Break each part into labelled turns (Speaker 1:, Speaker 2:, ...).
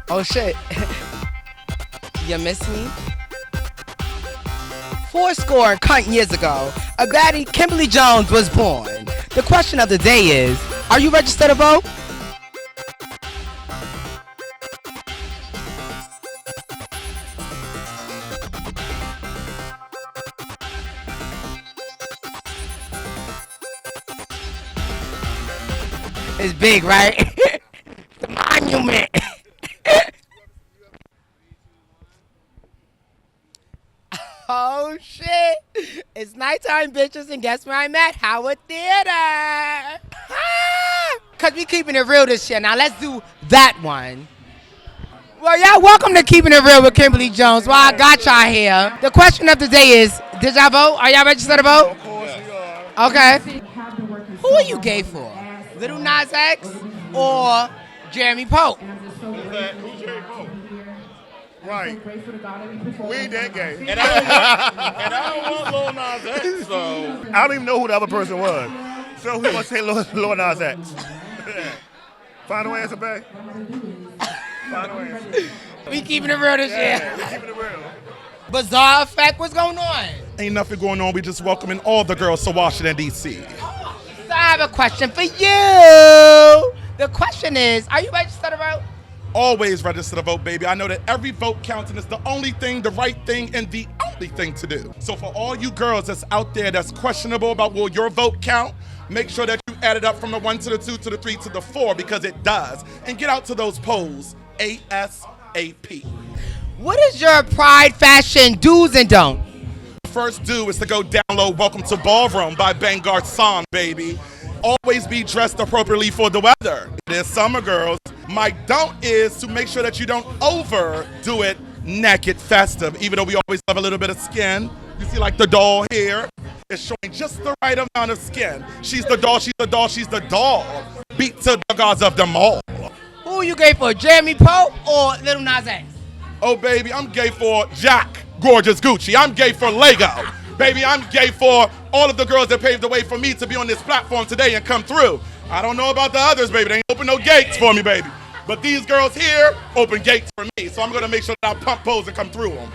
Speaker 1: Oh shit. You miss me? Fourscore and cunt years ago, a baddie, Kimberly Jones, was born. The question of the day is, are you registered to vote? It's big, right? The monument. Oh shit! It's nighttime, bitches, and guess where I'm at? Howard Theater. Cause we keeping it real this year. Now let's do that one. Well, y'all, welcome to Keeping It Real with Kimberly Jones. Well, I got y'all here. The question of the day is, did y'all vote? Are y'all registered to vote?
Speaker 2: Of course we are.
Speaker 1: Okay. Who are you gay for? Little Nas X or Jeremy Pope?
Speaker 2: Who's Jerry Pope? Right. We ain't that gay. And I don't want Lil Nas X, so I don't even know who the other person was. So who wants to say Lil Nas X? Final answer, babe? Final answer.
Speaker 1: We keeping it real this year.
Speaker 2: We keeping it real.
Speaker 1: Bizarre Effect, what's going on?
Speaker 3: Ain't nothing going on. We just welcoming all the girls to Washington, D.C.
Speaker 1: So I have a question for you. The question is, are you registered to vote?
Speaker 3: Always register to vote, baby. I know that every vote counts, and it's the only thing, the right thing, and the only thing to do. So for all you girls that's out there that's questionable about will your vote count, make sure that you add it up from the 1 to the 2 to the 3 to the 4 because it does. And get out to those polls ASAP.
Speaker 1: What is your pride fashion do's and don'ts?
Speaker 3: First do is to go download Welcome to Ballroom by Vanguard Song, baby. Always be dressed appropriately for the weather. It is summer, girls. My don't is to make sure that you don't overdo it naked festive, even though we always have a little bit of skin. You see like the doll here is showing just the right amount of skin. She's the doll, she's the doll, she's the doll. Beat to the gods of them all.
Speaker 1: Who are you gay for, Jeremy Pope or Little Nas X?
Speaker 3: Oh, baby, I'm gay for Jack Gorgeous Gucci. I'm gay for Lego. Baby, I'm gay for all of the girls that paved the way for me to be on this platform today and come through. I don't know about the others, baby. They ain't open no gates for me, baby. But these girls here open gates for me. So I'm going to make sure that I pump pose and come through them.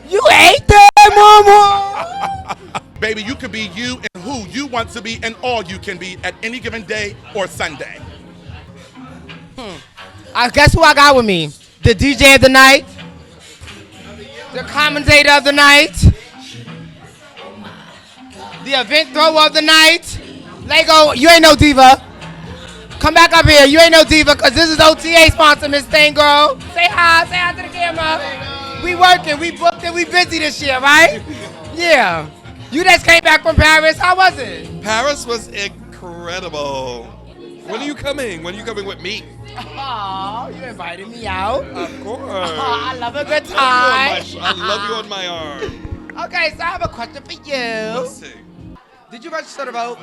Speaker 1: You hate that, mama.
Speaker 3: Baby, you can be you and who you want to be and all you can be at any given day or Sunday.
Speaker 1: I guess who I got with me? The DJ of the night, the commentator of the night, the event thrower of the night. Lego, you ain't no diva. Come back up here. You ain't no diva because this is OTA sponsor, Miss Thing Girl. Say hi to the camera. We working, we booked and we busy this year, right? Yeah. You just came back from Paris. How was it?
Speaker 4: Paris was incredible. When are you coming? When are you coming with me?
Speaker 1: Oh, you invited me out.
Speaker 4: Of course.
Speaker 1: I love a good time.
Speaker 4: I love you on my arm.
Speaker 1: Okay, so I have a question for you.
Speaker 4: Let's see.
Speaker 1: Did you register to vote?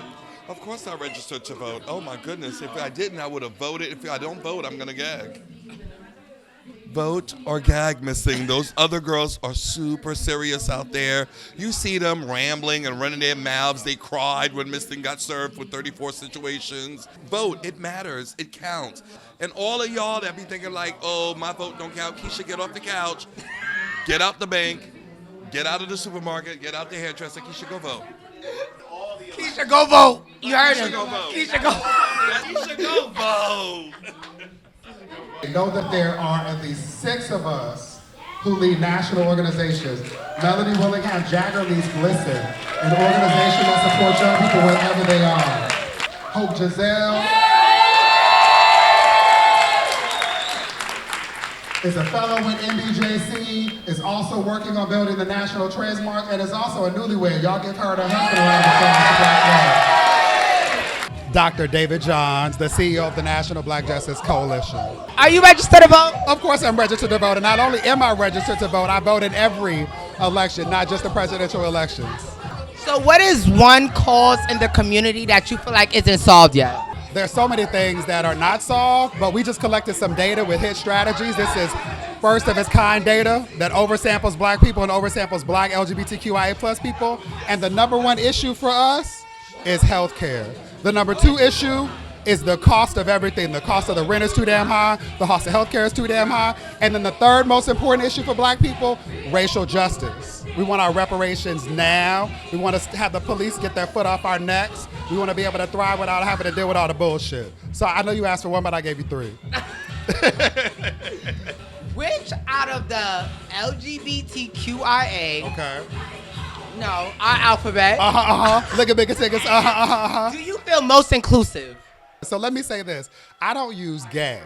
Speaker 4: Of course I registered to vote. Oh my goodness. If I didn't, I would have voted. If I don't vote, I'm going to gag. Vote or gag, Miss Thing. Those other girls are super serious out there. You see them rambling and running their mouths. They cried when Miss Thing got served with 34 situations. Vote. It matters. It counts. And all of y'all that be thinking like, oh, my vote don't count. Keisha, get off the couch. Get out the bank. Get out of the supermarket. Get out the hairdresser. Keisha, go vote.
Speaker 1: Keisha, go vote. You heard him.
Speaker 4: Go vote.
Speaker 1: Keisha, go
Speaker 4: Keisha, go vote.
Speaker 5: Know that there are at least 6 of us who lead national organizations. Melody Willingham Jagger leads Glisten, an organization that supports young people wherever they are. Hope Giselle is a fellow with NBJC, is also working on building the national trademark, and is also a newlywed. Y'all give her the husband around the Black Dr. David Johns, the CEO of the National Black Justice Coalition.
Speaker 1: Are you registered to vote?
Speaker 5: Of course I'm registered to vote, and not only am I registered to vote, I vote in every election, not just the presidential elections.
Speaker 1: So what is one cause in the community that you feel like isn't solved yet?
Speaker 5: There's so many things that are not solved, but we just collected some data with hit strategies. This is first of its kind data that oversamples black people and oversamples black LGBTQIA plus people. And the number one issue for us is healthcare. The number 2 issue is the cost of everything. The cost of the rent is too damn high. The cost of healthcare is too damn high. And then the third most important issue for black people, racial justice. We want our reparations now. We want to have the police get their foot off our necks. We want to be able to thrive without having to deal with all the bullshit. So I know you asked for one, but I gave you 3.
Speaker 1: Which out of the LGBTQIA, our alphabet,
Speaker 5: look at bigger tickets,
Speaker 1: do you feel most inclusive?
Speaker 5: So let me say this. I don't use gay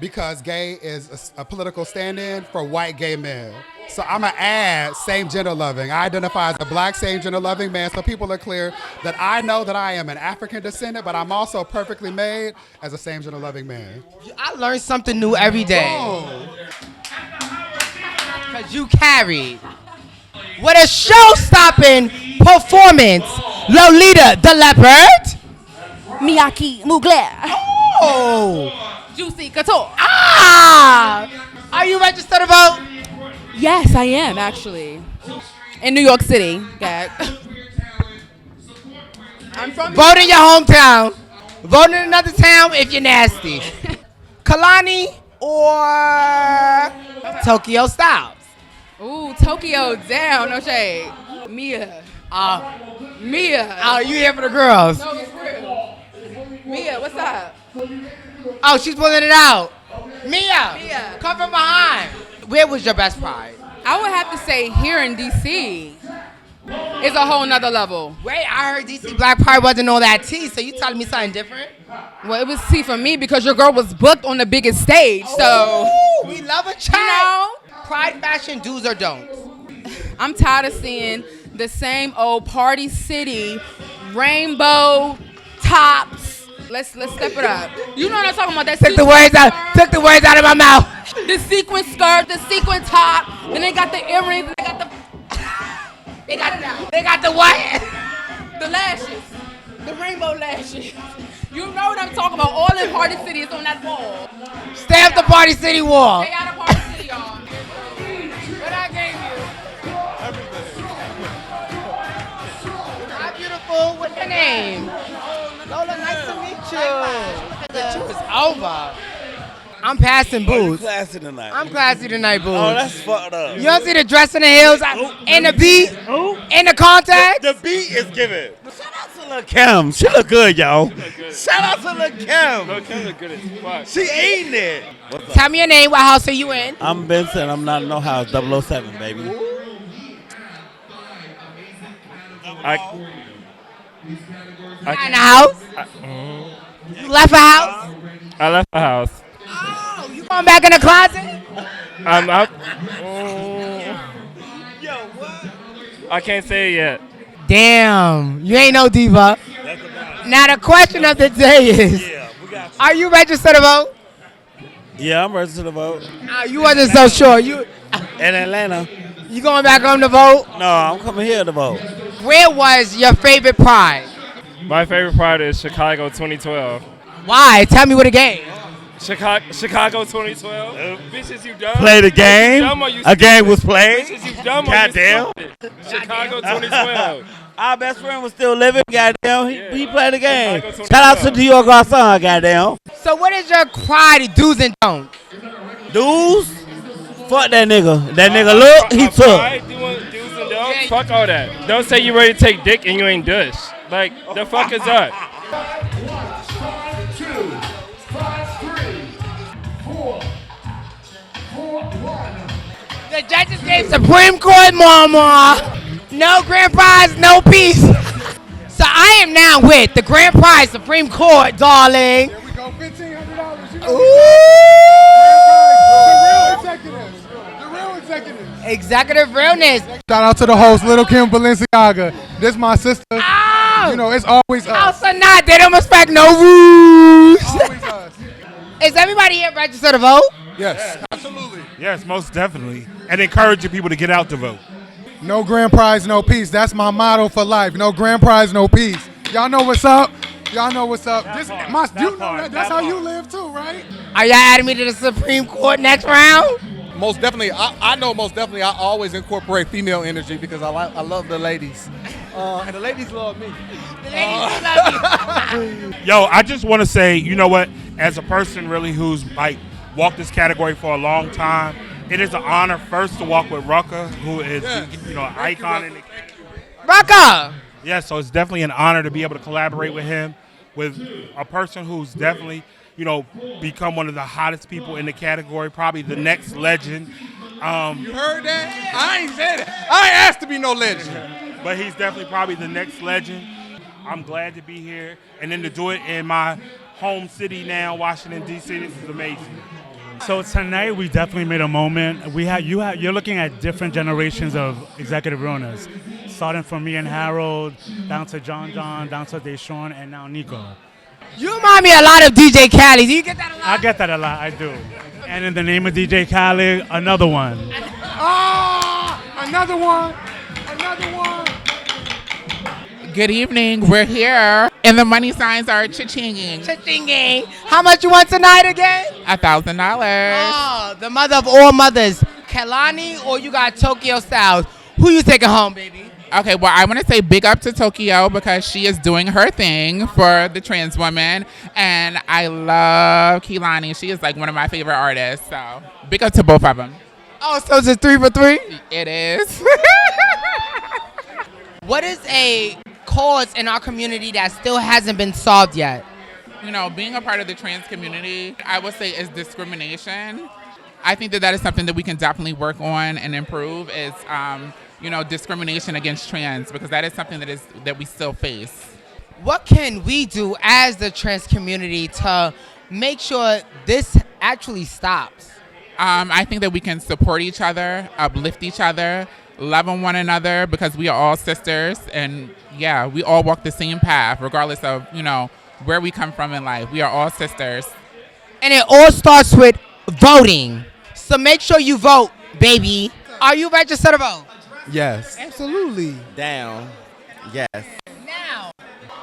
Speaker 5: because gay is a political stand-in for white gay men. So I'm going to add same gender loving. I identify as a black same gender loving man, so people are clear that I know that I am an African descendant, but I'm also perfectly made as a same gender loving man.
Speaker 1: I learn something new every day. Because you carried. With a show-stopping performance, Lolita the Leopard.
Speaker 6: Miyaki Mugler.
Speaker 1: Oh.
Speaker 6: Juicy Couture.
Speaker 1: Are you registered to vote?
Speaker 6: Yes, I am, actually. In New York City. Gag. I'm from
Speaker 1: Vote in your hometown. Vote in another town if you're nasty. Kalani or Tokyo Styles?
Speaker 6: Ooh, Tokyo down, no shade. Mia. Mia.
Speaker 1: Oh, you here for the girls?
Speaker 6: No, it's real. Mia, what's up?
Speaker 1: Oh, she's pulling it out. Mia.
Speaker 6: Mia.
Speaker 1: Come from behind. Where was your best pride?
Speaker 6: I would have to say here in D.C. It's a whole nother level.
Speaker 1: Wait, I heard DC Black Pride wasn't all that tea, so you telling me something different?
Speaker 6: Well, it was tea for me because your girl was booked on the biggest stage, so.
Speaker 1: Ooh, we love a chat.
Speaker 6: You know?
Speaker 1: Pride fashion do's or don'ts?
Speaker 6: I'm tired of seeing the same old Party City rainbow tops. Let's step it up. You know what I'm talking about? That
Speaker 1: Took the words out of my mouth.
Speaker 6: The sequin skirt, the sequin top, and they got the earrings, they got the
Speaker 1: They got the what?
Speaker 6: the lashes, the rainbow lashes. You know what I'm talking about? All in Party City is on that wall.
Speaker 1: Stay up the Party City wall.
Speaker 6: They got a Party City on.
Speaker 1: What I gave you? Hi, beautiful. What's your name? Lola, nice to meet you. The show is over. I'm passing boots.
Speaker 7: Classy tonight.
Speaker 1: I'm classy tonight, boo.
Speaker 7: Oh, that's fucked up.
Speaker 1: You don't see the dress in the heels and the beat and the contacts?
Speaker 7: The beat is giving. Shout out to Lil' Kim. She look good, y'all. Shout out to Lil' Kim.
Speaker 8: Lil' Kim look good as fuck.
Speaker 7: She eating it.
Speaker 1: Tell me your name. What house are you in?
Speaker 7: I'm Benson. I'm not in no house. 007, baby.
Speaker 1: You not in the house? You left a house?
Speaker 8: I left the house.
Speaker 1: Oh, you going back in the closet?
Speaker 8: I'm out.
Speaker 7: Yo, what?
Speaker 8: I can't say it yet.
Speaker 1: Damn, you ain't no diva. Now the question of the day is, are you registered to vote?
Speaker 7: Yeah, I'm registered to vote.
Speaker 1: You wasn't so sure. You
Speaker 7: In Atlanta.
Speaker 1: You going back home to vote?
Speaker 7: No, I'm coming here to vote.
Speaker 1: Where was your favorite pride?
Speaker 8: My favorite pride is Chicago 2012.
Speaker 1: Why? Tell me what a game.
Speaker 8: Chicago 2012. Bitches, you dumb.
Speaker 7: Play the game. A game was played.
Speaker 8: Bitches, you dumb.
Speaker 7: Goddamn.
Speaker 8: Chicago 2012.
Speaker 7: Our best friend was still living. Goddamn. He played the game.
Speaker 8: Chicago
Speaker 7: Shout out to Dior Garçon. Goddamn.
Speaker 1: So what is your pride do's and don'ts?
Speaker 7: Dudes. Fuck that nigga. That nigga look, he took.
Speaker 8: Pride, do's and don'ts? Fuck all that. Don't say you ready to take dick and you ain't dush. Like, the fuck is that?
Speaker 1: The judges gave Supreme Court mama. No grand prize, no peace. So I am now with the grand prize Supreme Court, darling.
Speaker 9: There we go, $1,500. The real executives.
Speaker 1: Executive realness.
Speaker 9: Shout out to the host, Little Kim Balenciaga. This my sister.
Speaker 1: Oh!
Speaker 9: You know, it's always us.
Speaker 1: Also not. They don't respect no rules.
Speaker 9: Always us.
Speaker 1: Is everybody here registered to vote?
Speaker 9: Yes, absolutely.
Speaker 2: Yes, most definitely. And encouraging people to get out to vote.
Speaker 9: No grand prize, no peace. That's my motto for life. No grand prize, no peace. Y'all know what's up. Y'all know what's up. That's how you live too, right?
Speaker 1: Are y'all adding me to the Supreme Court next round?
Speaker 10: Most definitely. I know most definitely I always incorporate female energy because I love the ladies. And the ladies love me.
Speaker 1: The ladies love you.
Speaker 11: Yo, I just want to say, you know what? As a person really who's like walked this category for a long time, it is an honor first to walk with Rucka, who is an icon in the
Speaker 1: Rucka!
Speaker 11: Yeah, so it's definitely an honor to be able to collaborate with him, with a person who's definitely, become one of the hottest people in the category, probably the next legend.
Speaker 10: You heard that? I ain't said that. I ain't asked to be no legend.
Speaker 11: But he's definitely probably the next legend. I'm glad to be here, and then to do it in my home city now, Washington, D.C., this is amazing.
Speaker 12: So tonight we definitely made a moment. You're looking at different generations of executive owners, starting from me and Harold, down to John, down to Deshaun, and now Nico.
Speaker 1: You remind me a lot of DJ Khaled. Do you get that a lot?
Speaker 12: I get that a lot, I do. And in the name of DJ Khaled, another one.
Speaker 9: Another one.
Speaker 13: Good evening. We're here, and the money signs are cha-chinging.
Speaker 1: Cha-chinging. How much you want tonight again?
Speaker 13: $1,000.
Speaker 1: Oh, the mother of all mothers. Kalani or you got Tokyo Styles? Who you taking home, baby?
Speaker 13: Okay, well, I want to say big up to Tokyo because she is doing her thing for the trans woman, and I love Kehlani. She is like one of my favorite artists, so big up to both of them.
Speaker 1: Oh, so it's a 3 for 3?
Speaker 13: It is.
Speaker 1: What is a cause in our community that still hasn't been solved yet?
Speaker 13: Being a part of the trans community, I would say is discrimination. I think that is something that we can definitely work on and improve is, discrimination against trans, because that is something that we still face.
Speaker 1: What can we do as the trans community to make sure this actually stops?
Speaker 13: I think that we can support each other, uplift each other, love on one another, because we are all sisters, and we all walk the same path regardless of where we come from in life. We are all sisters,
Speaker 1: and it all starts with voting. So make sure you vote, baby. Are you registered to vote?
Speaker 7: Yes.
Speaker 1: Absolutely.
Speaker 7: Down. Yes.
Speaker 1: Now,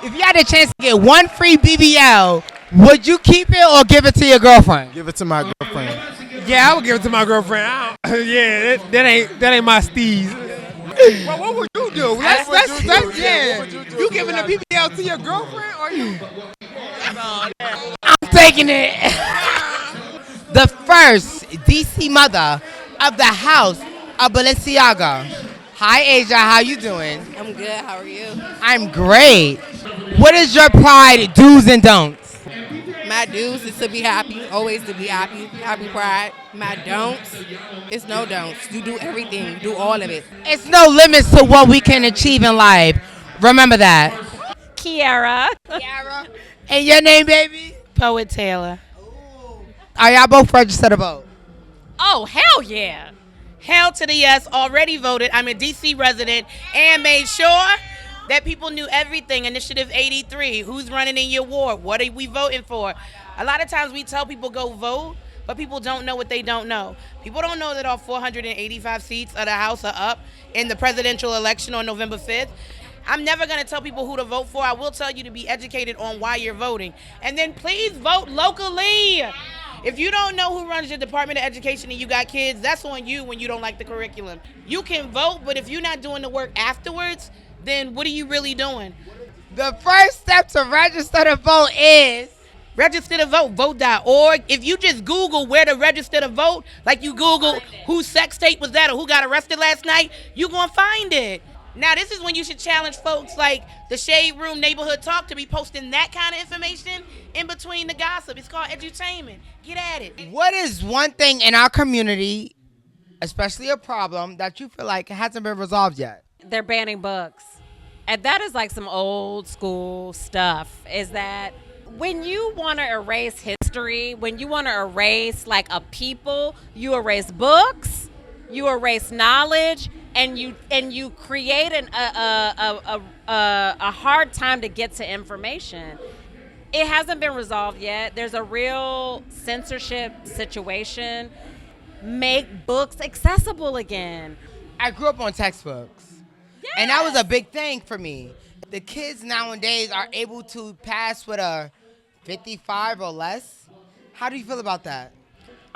Speaker 1: if you had a chance to get one free BBL, would you keep it or give it to your girlfriend?
Speaker 7: Give it to my girlfriend.
Speaker 14: Yeah, I would give it to my girlfriend. That ain't my steez.
Speaker 9: Well, what would you do? You giving the BBL to your girlfriend or you?
Speaker 1: I'm taking it. The first DC mother of the house of Balenciaga. Hi, Asia. How you doing?
Speaker 15: I'm good. How are you?
Speaker 1: I'm great. What is your pride do's and don'ts?
Speaker 15: My do's is to be happy, always to be happy, happy pride. My don'ts, it's no don'ts. You do everything, do all of it.
Speaker 1: It's no limits to what we can achieve in life. Remember that.
Speaker 16: Kiara.
Speaker 1: And your name, baby?
Speaker 16: Poet Taylor.
Speaker 1: Are y'all both registered to vote?
Speaker 16: Oh, hell yeah. Hell to the yes. Already voted. I'm a DC resident and made sure that people knew everything. Initiative 83. Who's running in your ward? What are we voting for? A lot of times we tell people go vote, but people don't know what they don't know. People don't know that all 485 seats of the House are up in the presidential election on November 5th. I'm never going to tell people who to vote for. I will tell you to be educated on why you're voting. And then please vote locally. If you don't know who runs your Department of Education and you got kids, that's on you when you don't like the curriculum. You can vote, but if you're not doing the work afterwards, then what are you really doing?
Speaker 1: The first step to register to vote is
Speaker 16: register to vote, vote.org. If you just Google where to register to vote, like you Google whose sex tape was that or who got arrested last night, you're going to find it. Now, this is when you should challenge folks like the Shade Room Neighborhood Talk to be posting that kind of information in between the gossip. It's called edutainment. Get at it.
Speaker 1: What is one thing in our community, especially a problem, that you feel like hasn't been resolved yet?
Speaker 17: They're banning books. And that is like some old school stuff, is that when you want to erase history, when you want to erase like a people, you erase books, you erase knowledge, and you create a hard time to get to information. It hasn't been resolved yet. There's a real censorship situation. Make books accessible again.
Speaker 1: I grew up on textbooks. Yes. And that was a big thing for me. The kids nowadays are able to pass with a 55 or less. How do you feel about that?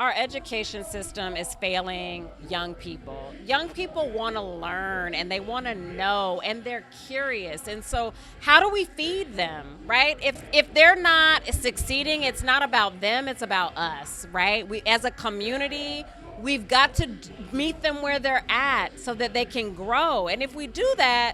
Speaker 17: Our education system is failing young people. Young people want to learn and they want to know and they're curious. And so how do we feed them, right? If they're not succeeding, it's not about them, it's about us, right? We, as a community, we've got to meet them where they're at so that they can grow. And if we do that,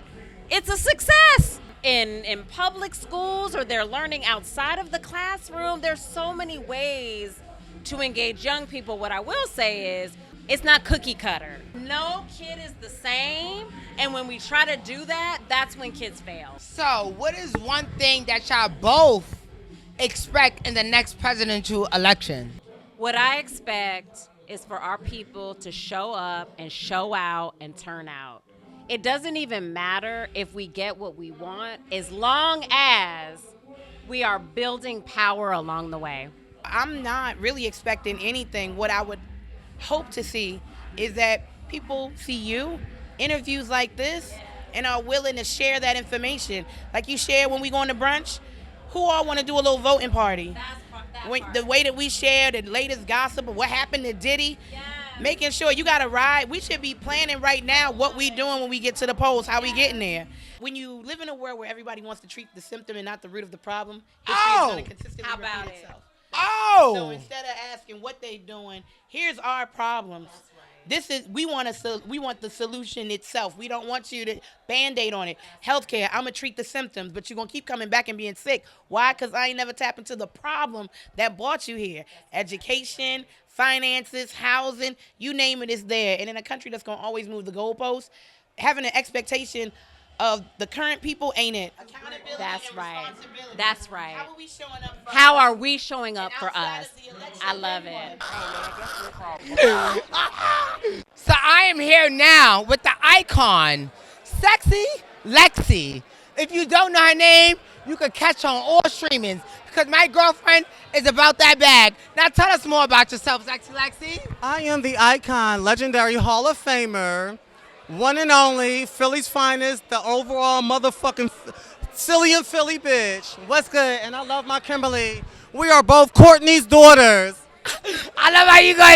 Speaker 17: it's a success. In public schools, or they're learning outside of the classroom, there's so many ways to engage young people. What I will say is, it's not cookie cutter. No kid is the same, and when we try to do that, that's when kids fail.
Speaker 1: So, what is one thing that y'all both expect in the next presidential election?
Speaker 17: What I expect is for our people to show up and show out and turn out. It doesn't even matter if we get what we want, as long as we are building power along the way.
Speaker 16: I'm not really expecting anything. What I would hope to see is that people see you, interviews like this, and are willing to share that information. Like you shared when we go on to brunch, who all want to do a little voting party? The way that we share the latest gossip of what happened to Diddy, making sure you got to ride. We should be planning right now what we doing when we get to the polls, how we getting there. When you live in a world where everybody wants to treat the symptom and not the root of the problem, history is going to consistently repeat itself. So instead of asking what they doing, here's our problems. This is we want the solution itself. We don't want you to Band-Aid on it. Healthcare, I'm gonna treat the symptoms, but you're gonna keep coming back and being sick. Why? Because I ain't never tapped into the problem that brought you here. Education, finances, housing, you name it is there. And in a country that's gonna always move the goalposts, having an expectation of the current people ain't it. Accountability.
Speaker 17: That's right. That's right.
Speaker 16: How are we showing up for
Speaker 17: How
Speaker 16: us?
Speaker 17: are we showing up for us? I love it.
Speaker 1: So I am here now with the icon, Sexy Lexi. If you don't know her name, you can catch her on all streamings because my girlfriend is about that bag. Now tell us more about yourself, Sexy Lexi.
Speaker 18: I am the icon, legendary Hall of Famer, one and only, Philly's finest, the overall motherfucking silly and Philly bitch. What's good? And I love my Kimberly. We are both Courtney's daughters.
Speaker 1: I love how you go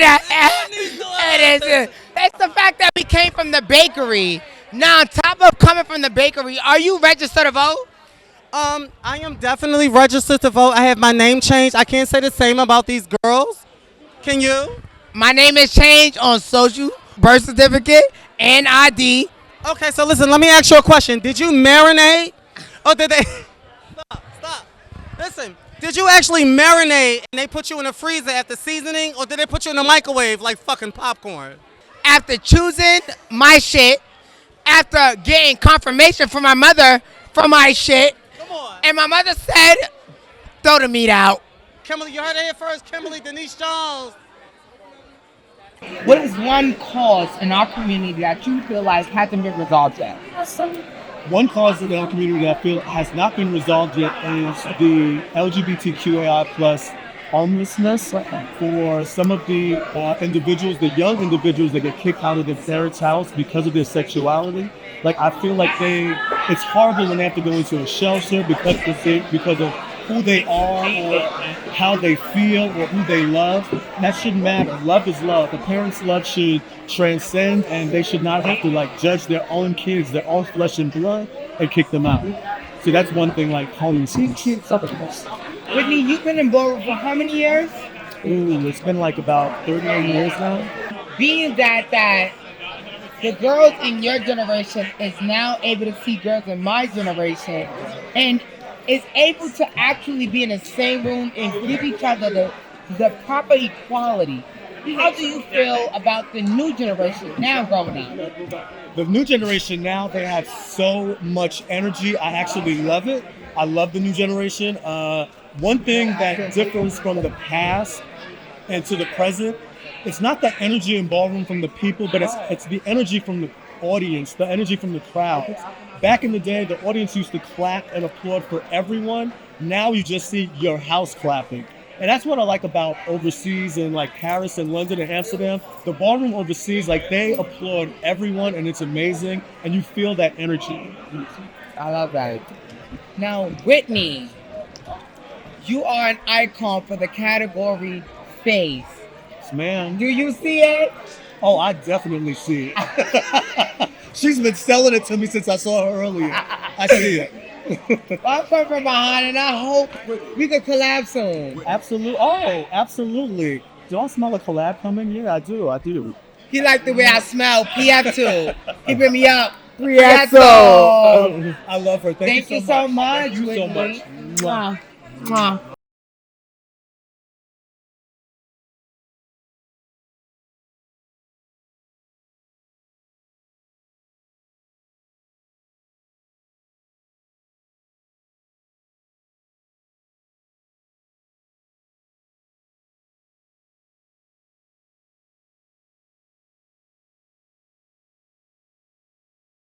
Speaker 1: there. It's the fact that we came from the bakery. Now, on top of coming from the bakery, are you registered to vote?
Speaker 18: I am definitely registered to vote. I have my name changed. I can't say the same about these girls. Can you?
Speaker 1: My name is changed on social, birth certificate, and ID.
Speaker 18: Okay, so listen, let me ask you a question. Did you marinate? Or did they... Stop. Listen, did you actually marinate and they put you in the freezer after seasoning, or did they put you in the microwave like fucking popcorn?
Speaker 1: After choosing my shit, after getting confirmation from my mother for my shit, and my mother said, throw the meat out.
Speaker 18: Kimberly, you heard it here first. Kimberly Denise Jones.
Speaker 19: What is one cause in our community that you feel like hasn't been resolved yet?
Speaker 20: One cause in our community that I feel has not been resolved yet is the LGBTQAI plus homelessness for some of the individuals, the young individuals that get kicked out of their parents' house because of their sexuality. Like, I feel like it's horrible when they have to go into a shelter because of who they are or how they feel or who they love. That shouldn't matter. Love is love. The parents' love should transcend, and they should not have to judge their own kids, their own flesh and blood, and kick them out. So that's one thing, homelessness.
Speaker 19: Whitney, you've been in Ballroom for how many years?
Speaker 20: Ooh, it's been about 38 years now.
Speaker 19: Being that the girls in your generation is now able to see girls in my generation and is able to actually be in the same room and give each other the proper equality. How do you feel about the new generation now growing up?
Speaker 20: The new generation now, they have so much energy. I actually love it. I love the new generation. One thing that differs from the past and to the present, it's not the energy in ballroom from the people, but it's the energy from the audience, the energy from the crowd. Back in the day, the audience used to clap and applaud for everyone. Now you just see your house clapping. And that's what I like about overseas in Paris and London and Amsterdam. The ballroom overseas, they applaud everyone and it's amazing. And you feel that energy.
Speaker 19: I love that. Now, Whitney, you are an icon for the category face.
Speaker 20: Yes, ma'am.
Speaker 19: Do you see it?
Speaker 20: Oh, I definitely see it. She's been selling it to me since I saw her earlier. I see it.
Speaker 19: I'm coming from behind, and I hope we could collab soon.
Speaker 20: Absolutely. Oh, absolutely. Do I smell a collab coming? Yeah, I do.
Speaker 19: He liked the way I smell. PF2. Keeping me up.
Speaker 20: I love her. Thank
Speaker 19: you so much.
Speaker 20: Thank you so much.
Speaker 19: Mwah. Mwah.